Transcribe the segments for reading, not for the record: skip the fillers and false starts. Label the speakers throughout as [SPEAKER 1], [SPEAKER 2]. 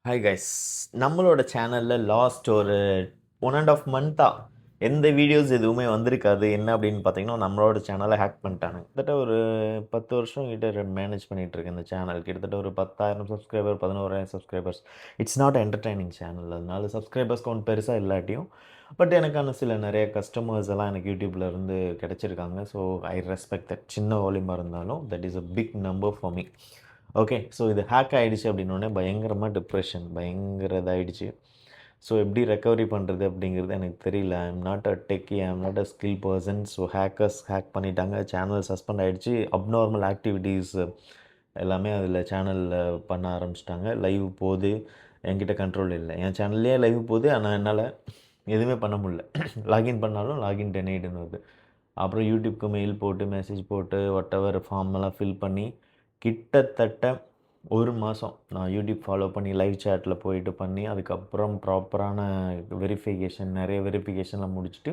[SPEAKER 1] Hi guys, நம்மளோட சேனலில் last ஒரு 1.5 மந்த்தா எந்த வீடியோஸ் எதுவுமே வந்திருக்காது. என்ன அப்படின்னு பார்த்தீங்கன்னா, நம்மளோட சேனலை ஹேக் பண்ணிட்டாங்க. கிட்டத்தட்ட ஒரு 10 வருஷம் கிட்ட மேனேஜ் பண்ணிகிட்டு இருக்கேன் இந்த சேனல். கிட்டத்தட்ட ஒரு 10,000 subscriber, 11,000 subscribers. It's not entertaining channel. அதனால சப்ஸ்கிரைபர்ஸ் கவுண்ட் பெருசாக இல்லாட்டியும் பட் எனக்கான சில நிறைய கஸ்டமர்ஸ் எல்லாம் எனக்கு யூடியூப்ல இருந்து கிடைச்சிருக்காங்க. So I respect that. சின்ன வால்யூமாக இருந்தாலும் that is a big number for me. Okay, so இது ஹேக் ஆகிடுச்சு அப்படின்னோடனே பயங்கரமாக டிப்ரெஷன் பயங்கர இதாகிடுச்சு. ஸோ எப்படி ரெக்கவரி பண்ணுறது அப்படிங்கிறது எனக்கு தெரியல. I am not a techie, I am not a skill person. So hackers hack பண்ணிட்டாங்க, சேனல் சஸ்பெண்ட் ஆகிடுச்சு. அப்நார்மல் ஆக்டிவிட்டீஸ் எல்லாமே அதில் சேனலில் பண்ண ஆரம்பிச்சிட்டாங்க. லைவ் போகுது, என்கிட்ட கண்ட்ரோல் இல்லை. என் சேனல்லே லைவ் போகுது, ஆனால் என்னால் எதுவுமே பண்ண முடியல. லாகின் பண்ணாலும் லாகின் டெனைடுன்னு வருது. அப்புறம் யூடியூப்க்கு மெயில் போட்டு மெசேஜ் போட்டு வாட்டெவர் ஃபார்மெல்லாம் ஃபில் பண்ணி கிட்டத்தட்ட ஒரு மாதம் நான் யூடியூப் ஃபாலோ பண்ணி லைவ் சேட்டில் போயிட்டு பண்ணி அதுக்கப்புறம் ப்ராப்பரான நிறைய வெரிஃபிகேஷன்லாம் முடிச்சுட்டு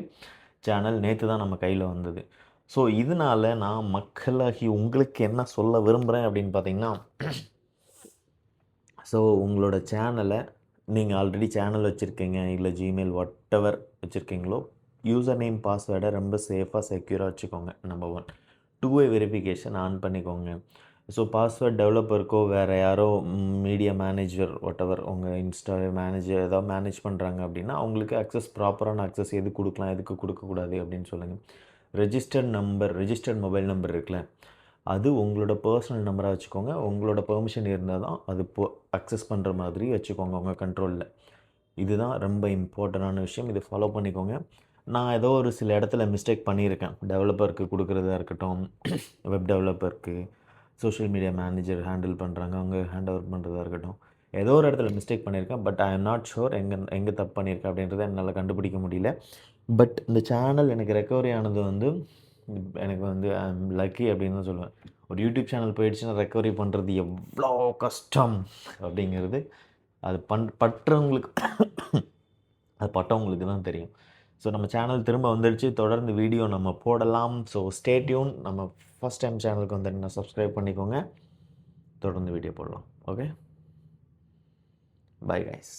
[SPEAKER 1] சேனல் நேற்று தான் நம்ம கையில் வந்தது. ஸோ இதனால் நான் மக்களாகி உங்களுக்கு என்ன சொல்ல விரும்புகிறேன் அப்படின்னு பார்த்தீங்கன்னா, ஸோ உங்களோட சேனலை நீங்கள் ஆல்ரெடி சேனல் வச்சுருக்கீங்க, இல்லை ஜிமெயில் வாட்டெவர் வச்சுருக்கீங்களோ, யூசர் நேம் பாஸ்வேர்டை ரொம்ப சேஃபாக செக்யூராக வச்சுக்கோங்க. நம்பர் 1. 2 வே வெரிஃபிகேஷன் ஆன் பண்ணிக்கோங்க. ஸோ பாஸ்வேர்ட் டெவலப்பருக்கோ வேறு யாரோ மீடியா மேனேஜர் வாட்டெவர் உங்கள் இன்ஸ்டா மேனேஜர் ஏதாவது மேனேஜ் பண்ணுறாங்க அப்படின்னா அவங்களுக்கு ப்ராப்பரான அக்சஸ் எது கொடுக்கலாம் எதுக்கு கொடுக்கக்கூடாது அப்படின்னு சொல்லுங்கள். ரெஜிஸ்டர்ட் மொபைல் நம்பர் இருக்குல்ல, அது உங்களோட பர்சனல் நம்பராக வச்சுக்கோங்க. உங்களோட பெர்மிஷன் இருந்தால் தான் அது அக்சஸ் பண்ணுற மாதிரி வச்சுக்கோங்க உங்கள் கண்ட்ரோலில். இதுதான் ரொம்ப இம்பார்ட்டண்டான விஷயம். இதை ஃபாலோ பண்ணிக்கோங்க. நான் ஏதோ ஒரு சில இடத்துல மிஸ்டேக் பண்ணியிருக்கேன். டெவலப்பருக்கு கொடுக்குறதா இருக்கட்டும், வெப் டெவலப்பருக்கு, சோஷியல் மீடியா மேனேஜர் ஹேண்டில் பண்ணுறாங்க, அவங்க ஹேண்ட் ஓவர் பண்ணுறதா இருக்கட்டும், ஏதோ ஒரு இடத்துல மிஸ்டேக் பண்ணியிருக்கேன். But I am not sure எங்கே தப்பு பண்ணியிருக்கேன் அப்படின்றத என்னால் கண்டுபிடிக்க முடியல. பட் இந்த சேனல் எனக்கு ரெக்கவரி ஆனது எனக்கு ஐ எம் லக்கி அப்படின்னு தான் சொல்லுவேன். ஒரு யூடியூப் சேனல் போயிடுச்சுன்னா ரெக்கவரி பண்ணுறது எவ்வளோ கஷ்டம் அப்படிங்கிறது அது பற்றவங்களுக்கு அது பட்டவங்களுக்கு தான் தெரியும். ஸோ நம்ம சேனல் திரும்ப வந்துடுச்சு. தொடர்ந்து வீடியோ நம்ம போடலாம். So stay tune. நம்ம ஃபஸ்ட் டைம் சேனலுக்கு வந்துட்டு சப்ஸ்கிரைப் பண்ணிக்கோங்க. தொடர்ந்து வீடியோ போடலாம். Okay, bye guys.